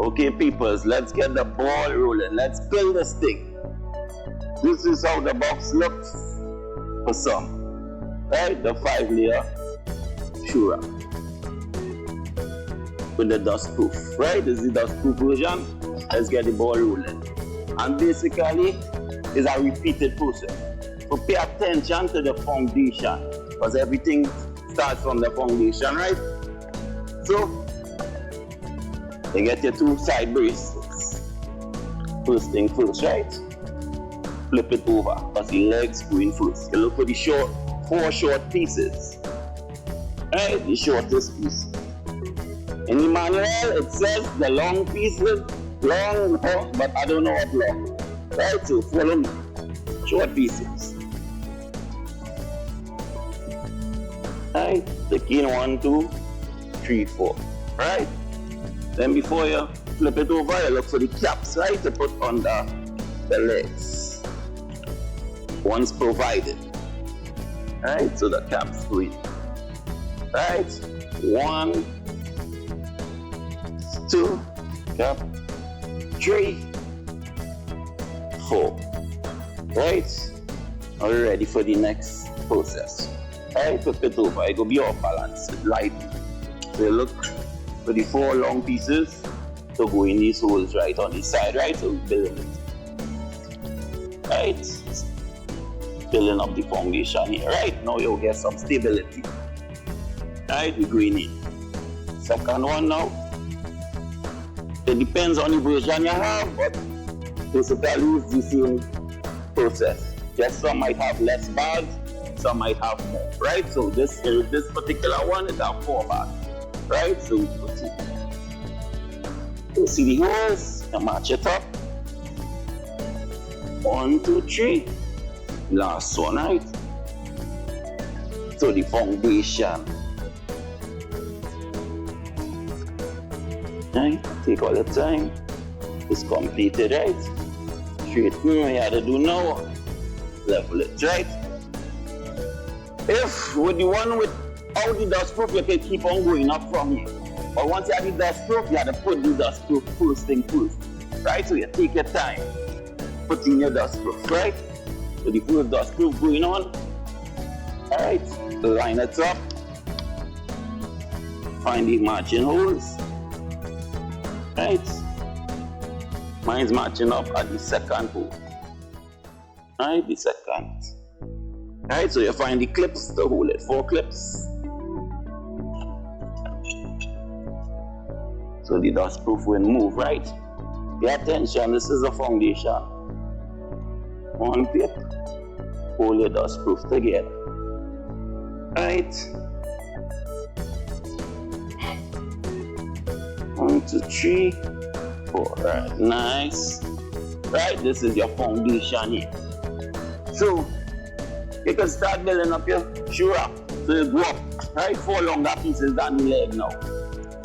Okay, peoples, let's get the ball rolling. Let's build this thing. This is how the box looks for some. Right? The 5-layer shoe wrap with the dust proof. Right? This is the dust proof version. Let's get the ball rolling. And basically, it's a repeated process. So pay attention to the foundation, because everything starts from the foundation, right? So you get your 2 side bracelets. First thing first, right? Flip it over, because the legs go in first. You look for the 4 short pieces. Right? The shortest piece. In the manual, it says the long pieces, long, but I don't know what long. Right? So follow me. Short pieces. Right? Take in 1, 2, 3, 4. Right? Then before you flip it over, you look for the caps, right? To put under the legs. Once provided. Right? So the caps go in. Right? 1, 2, cap, 3, 4. Right? Are you ready for the next process? Right? Flip it over. It will be off balance. Light. So you look for the 4 long pieces to go in these holes right on the side, right? So we're building it. Right? Building up the foundation here. Right? Now you'll get some stability. Right? We're going in. Second one now. It depends on the version you have, but basically it's the same process. Yes, some might have less bars, some might have more, right? So this particular one is a 4 bar, right? So you see the holes, you match it up. 1, 2, 3. Last one, right? So the foundation. Right? Take all the time. It's completed, right? Straighten what you have to do now. Level it, right? If with the one without the dust proof, you can keep on going up from here. But once you have the dust proof, you have to put the dust proof first thing first. Right? So you take your time. Put in your dust proof, right? So the first dust proof going on. Alright, line it up. Find the matching holes. Right? Mine's matching up at the second hole. Right? The second. Right? So you find the clips to hold it. 4 clips. So the dust proof will move, right? Pay attention, this is a foundation. 1 clip. Hold your dust proof together. Right? 1, 2, 3, 4. Right, nice. Right, this is your foundation here. So you can start building up your shoe wrap. So you go up, right? 4 longer pieces than the leg now.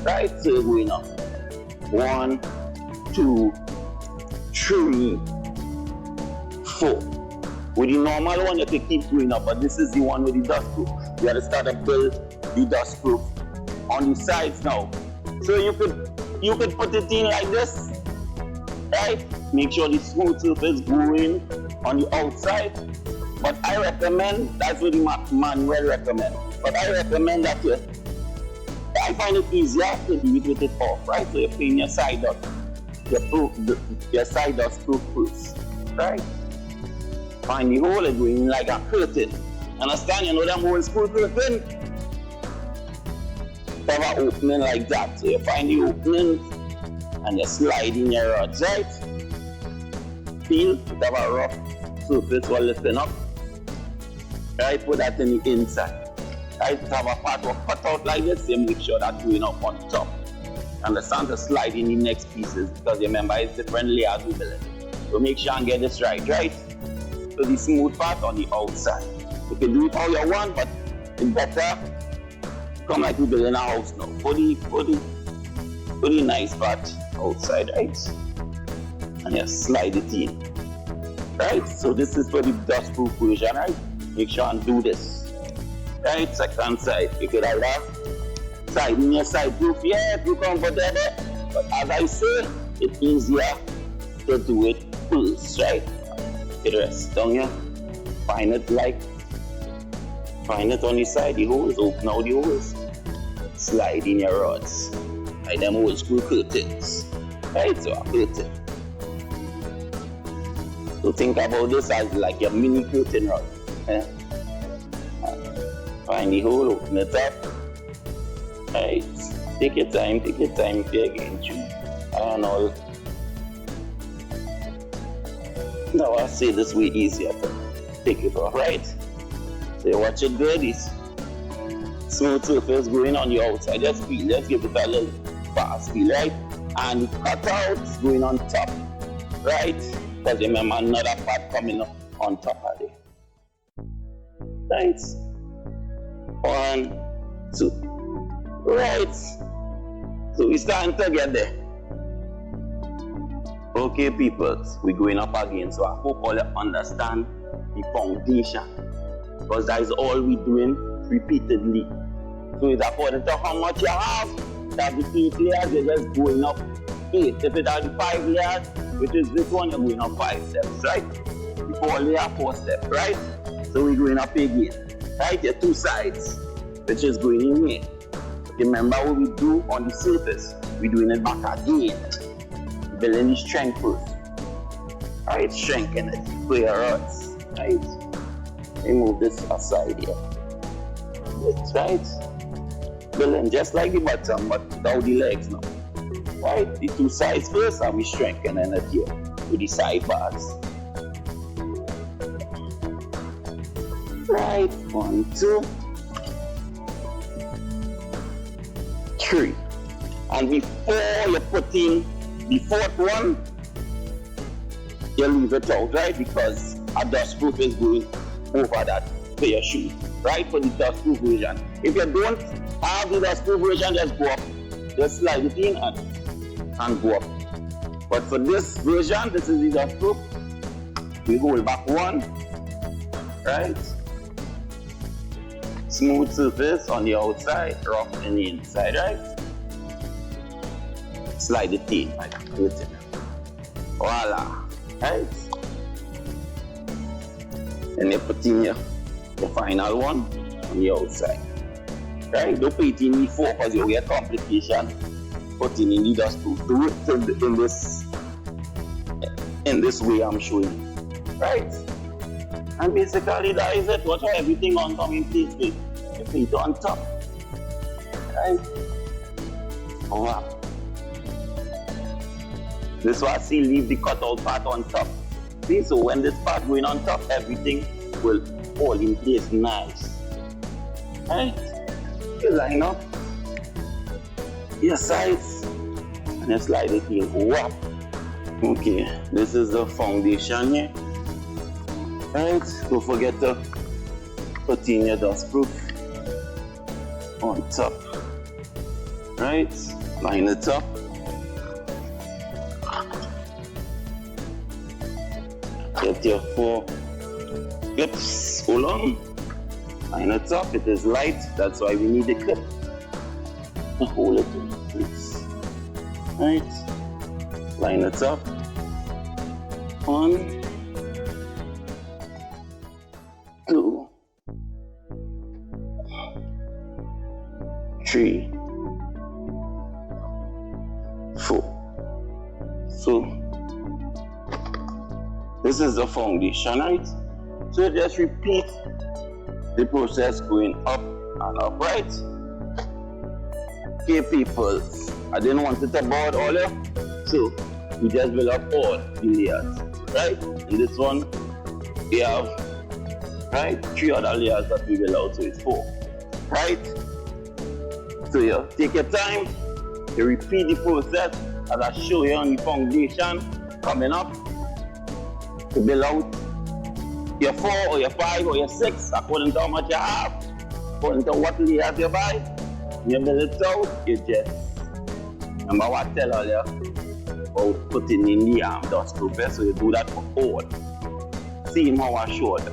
Right, so you're going up. 1, 2, 3, 4. With the normal one, you can keep going up, but this is the one with the dust proof. You have to start to build the dust proof on the sides now. So you could put it in like this, right? Make sure the smooth surface going on the outside. But I recommend, that's what the manual recommend. But I recommend that I find it easier to do it with it off, right? So you're putting your side dust, your side dust proof first, right? Find the hole and going in like a curtain. Understand? You know them old school curtain? Have an opening like that. So you find the opening and you slide in your rods, right? Feel it have a rough surface while lifting up. Right? Put that in the inside. Right? Have a part of cut out like this, you make sure that's going up on top. Understand? To slide in the next pieces, because remember it's different layers we build. So make sure and get this right? So the smooth part on the outside. You can do it how you want, but it's better come like we build in a house now. Put the nice part outside, right? And you slide it in. Right? So this is for the dust proof version, right? Make sure and do this. Right? Second side. You could have that side in your side proof. Yeah, if you comfortable. But as I say, it's easier to do it first, right? It rests down here. Find it on the side, the holes, open out the holes. Slide in your rods. Like them old school curtains. Right, so a curtain. So think about this as like your mini curtain rod. Find the hole, open it up. Right. Take your time if you're getting through. I don't know. Now I say this way easier to take it off, right? So you watch it good, it's smooth surface going on the outside. Let's give it a little fast feel, right? And the cutouts going on top, right? Because remember another part coming up on top of it. Right? 1, 2. Right. So we starting to get there. Okay, people, we're going up again. So I hope all you understand the foundation. Because that is all we're doing repeatedly. So it's according to how much you have. That the 8 layers, you're just going up 8. If it has the 5 layers, which is this one, you're going up 5 steps, right? The 4 layer, 4 steps, right? So we're going up again. Right? Your 2 sides, which is going in here. Remember what we do on the surface. We're doing it back again. Building the strength first. Right? Strengthen it. For your rods. Right? Remove this aside here. That's right. Building just like the bottom, but without the legs now. Right? The 2 sides first, and we strengthening it here with the side bars. Right? 1, 2, 3. And before you put in the 4th one, you leave it out, right? Because a dustproof is going over that for your shoe, right? For the dustproof version. If you don't have the dustproof version, just go up. Just slide it in and go up. But for this version, this is the dustproof. We hold back 1, right? Smooth surface on the outside, rough on the inside, right? Slide it in like that. Voila, right? And you put in your final one on the outside. Right? Don't put it in before because you'll get complication. Put it in the dustproof. Do it in this way I'm showing. Right? And basically that is it. Watch how everything on come in place with your feet on top. Right? Wow. This is why I see leave the cutout part on top. See, so when this part going on top, everything will fall in place nice. Right? You line up your sides and you slide it in. Whap. Okay, this is the foundation here. Right? Don't forget to put in your dustproof on top. Right? Line it up. Get your 4 clips. Hold on. Line it up. It is light. That's why we need a clip. Hold it in place. Right? Line it up. 1, 2, 3, 4. So this is the foundation, right? So just repeat the process going up and up, right? Okay, people, I didn't want it to board all of, so we just build up all the layers, right? In this one, we have, right, 3 other layers that we build out, so it's 4, right? So you take your time, you repeat the process as I show you on the foundation coming up. To build out your 4 or your 5 or your 6 according to how much you have, according to what layers you buy. You build it out, you just remember what I tell you about putting in the dustproof, so you do that for all. See how I showed,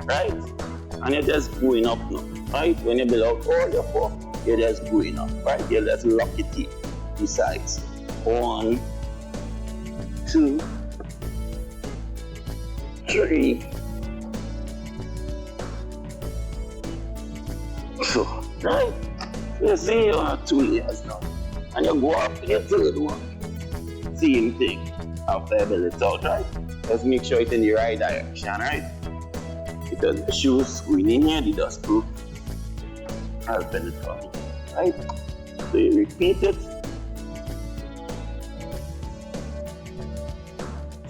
right? And you're just going up now, right? When you build out all your 4, you're just going up, right? You just lock it in the sides. 1, 2, 3, 4. Right? You see, you have 2 layers now. And you go up to your third one. Same thing. After you build it out, right? Let's make sure it's in the right direction, right? Because the shoes going in here, the dust proof. I'll build it for you, right? So you repeat it.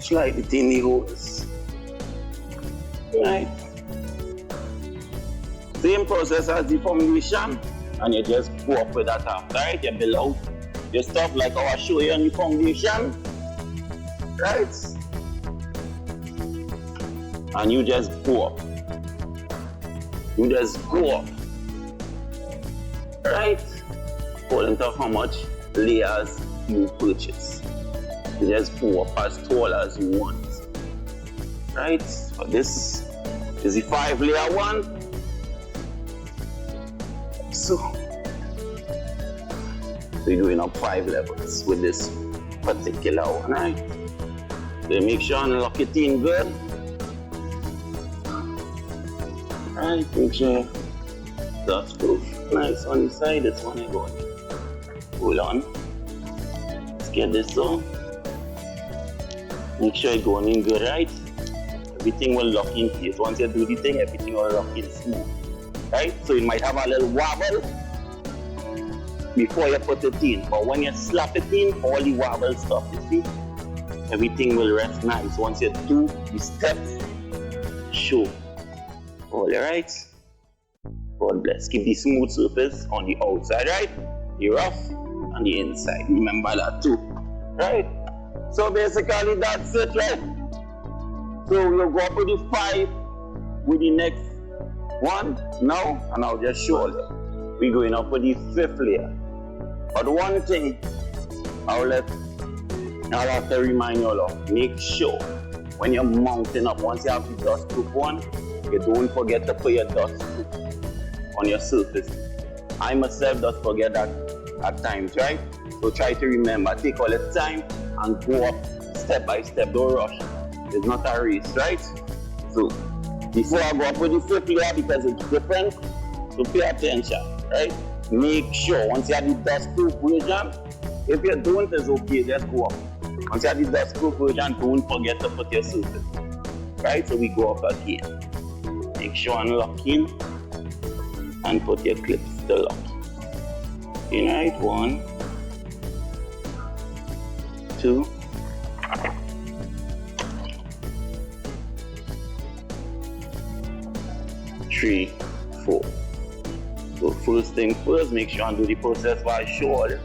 Slide it in the holes. Right? Same process as the foundation, and you just go up with that after, right? You build out your stuff like I will show you on the foundation, right? And you just go up. You just go up, right? According to how much layers you purchase. You just go up as tall as you want, right? So this is the 5-layer one. So we're going up 5 levels with this particular one, right? So make sure and lock it in good. Right, make sure that's proof. Nice on the side, this one I got. Hold on. Let's get this on. Make sure it's going in good, right? Everything will lock in place. Once you do the thing, everything will lock in smooth. Right? So it might have a little wobble before you put it in. But when you slap it in, all the wobble stuff, you see? Everything will rest nice. Once you do the steps, show. All right? God bless. Keep the smooth surface on the outside, right? The rough on the inside. Remember that too. Right? So basically that's it, right? So we'll go up with the 5 with the next one now, and I'll just show you. We're going up with the 5th layer. But one thing I'll have to remind you all of, make sure when you're mounting up, once you have the dust proof one, you don't forget to put your dust proof on your surface. I myself just forget that at times, right? So try to remember, take all the time and go up step by step, don't rush. It's not a race, right? So before I go up with the 5th layer, because it's different, so pay attention, right? Make sure once you have the dust proof version, if you don't, it's okay, just go up. Once you have the dust proof version, don't forget to put your surface, right? So we go up again. Make sure and lock in and put your clips to lock. In, right? 1, 2, 3, 4. So first thing first, make sure and do the process while sure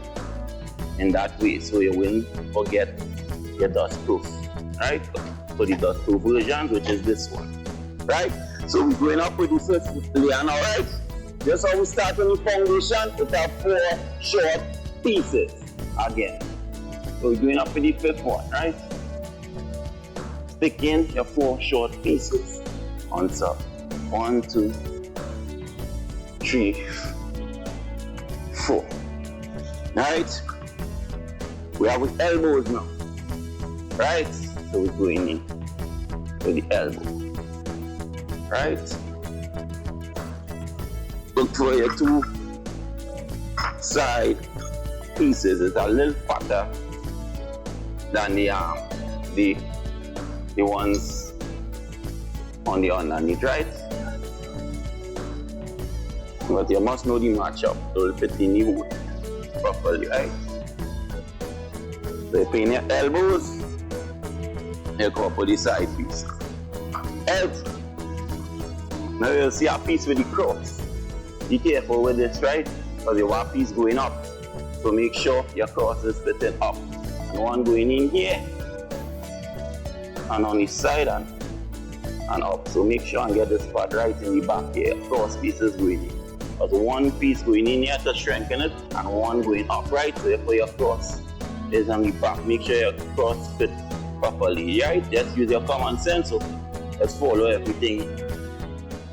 in that way, so you won't forget your dust proof, right? So the dust proof version, which is this one, right? So we're going up with the 5th layer now, right? Just how we start on the foundation, it have 4 short pieces again. So we're going up with the 5th one, right? Stick in your 4 short pieces on top. 1, 2, 3, 4. Right? We have with elbows now. Right? So we're going in with the elbow. Right? Look for your 2 side pieces. It's a little fatter than the ones on the underneath, right? But you must know the matchup to fit in the hole properly, right? So you pin your elbows, you go up with the side piece. Elbow. Now you'll see a piece with the cross. Be careful with this, right? Because you want a piece going up. So make sure your cross is fitted up. And one going in here, and on the side and up. So make sure and get this part right in the back here. Cross pieces going in. There's one piece going in here to strengthen it, and one going up, right? So for your cross is on the back. Make sure your cross fit properly, right? Just use your common sense. So let's follow everything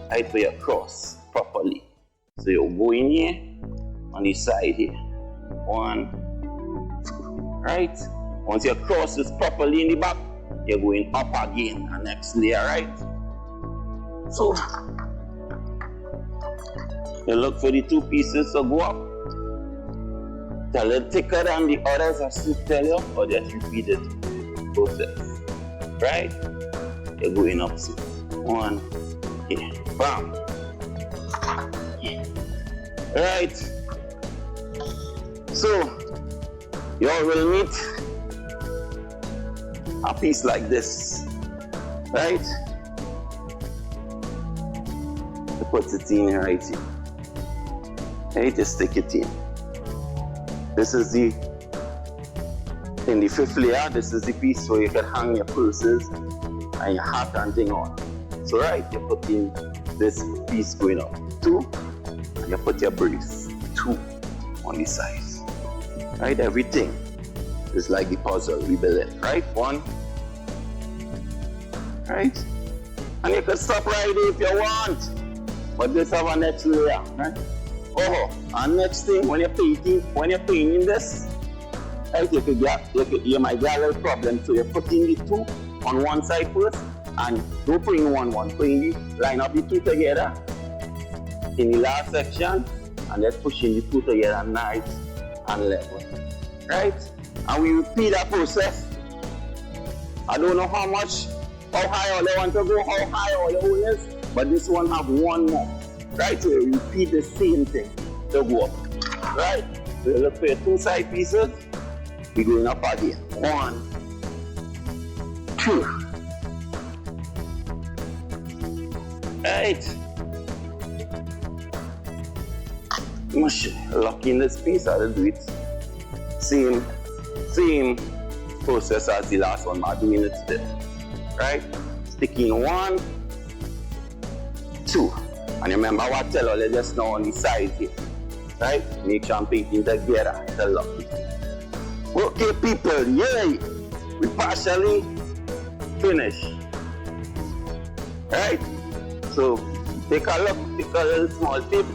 right for your cross properly. So you go in here on the side here. 1, 2, right? Once you cross this properly in the back, you're going up again, the next layer, right? So, you look for the two pieces to go up. It's a little thicker than the others, I still tell you, or just repeat it process, right? You're going up, so 1, here, bam, yeah. Right? So, you all will meet a piece like this, right? You put it in right here. Right, just stick it in. This is in the fifth layer, this is the piece where you can hang your purses and your hat and thing on. So right, you put in this piece going up, 2, and you put your brace, 2 on the sides. Right, everything is like the puzzle we build it, right? 1, right? And you can stop right there if you want, but this have a next layer, right? Oh, and next thing, when you're painting this, right, you might get a little problem. So you're putting the 2 on one side first, and don't put in one, line up the 2 together in the last section, and then pushing the 2 together nice and level, right? And we repeat that process. I don't know how high all they want to go, how high all your own is, but this one have one more. Right, so you repeat the same thing to go up, right? So you look for your 2 side pieces, we're going up again. 1, 2, right? Lock in this piece, I'll do it. Same process as the last one, I'm doing it still, right? Sticking 1, 2. And remember what I tell you just now on the side here, right? Make sure I'm painting together, the lock. Okay, people, yay! We partially finished, right? So, take a look, take a little small tip.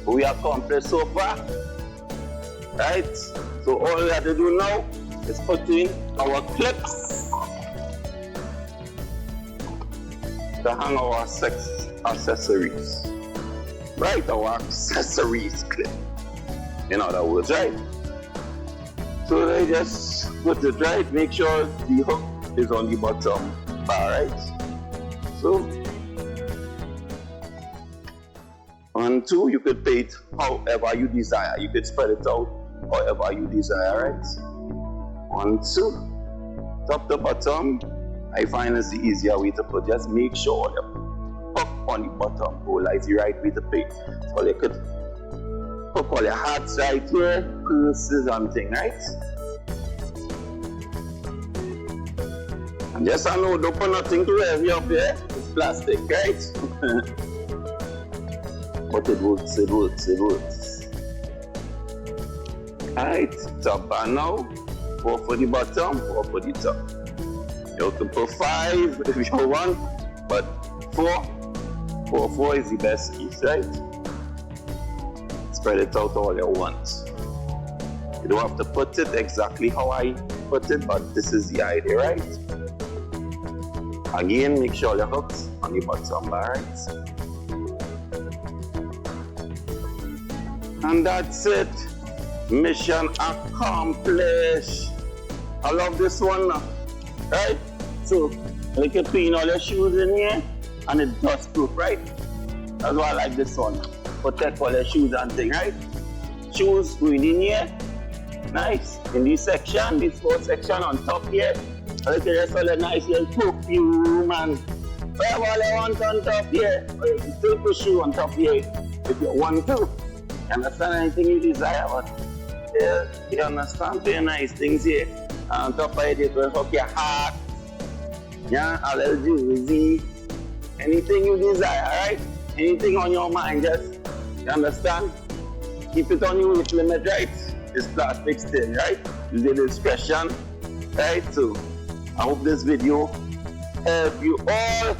We accomplished so far, right? So all we have to do now is put in our clips to hang our accessories, right? Our accessories clip, in other words, right? So they just put it right, make sure the hook is on the bottom bar, right? So 1, 2, you could paint however you desire. You could spread it out however you desire, right? 1, 2, top to bottom. I find it's the easier way to put. Just make sure the hook on the bottom hole is the right way to paint. So you could hook all your hats right here, purses and things, right? And just know, don't put nothing too heavy up here. It's plastic, right? But it works. Alright, top bar now. 4 for the bottom, 4 for the top. You can put 5 if you want, but 4 is the best piece, right? Spread it out all you want. You don't have to put it exactly how I put it, but this is the idea, right? Again, make sure your hooks on the bottom bar, right? And that's it. Mission accomplished. I love this one now, right? So, you can clean all your shoes in here, and it's dust proof, right? That's why I like this one. Protect all your shoes and things, right? Shoes going in here, nice. In this section, this whole section on top here, you can just all a nice little perfume and whatever all you want on top here. Or you can still put shoe on top here if you want to. You understand anything you desire, but yeah, you understand very nice things here. And on top of it, you can hook your hat, yeah, a little jersey, anything you desire, right? Anything on your mind, just, you understand? Keep it on your weight limit, right? It's plastic still, right? Use the discretion, right? So, I hope this video helped you all.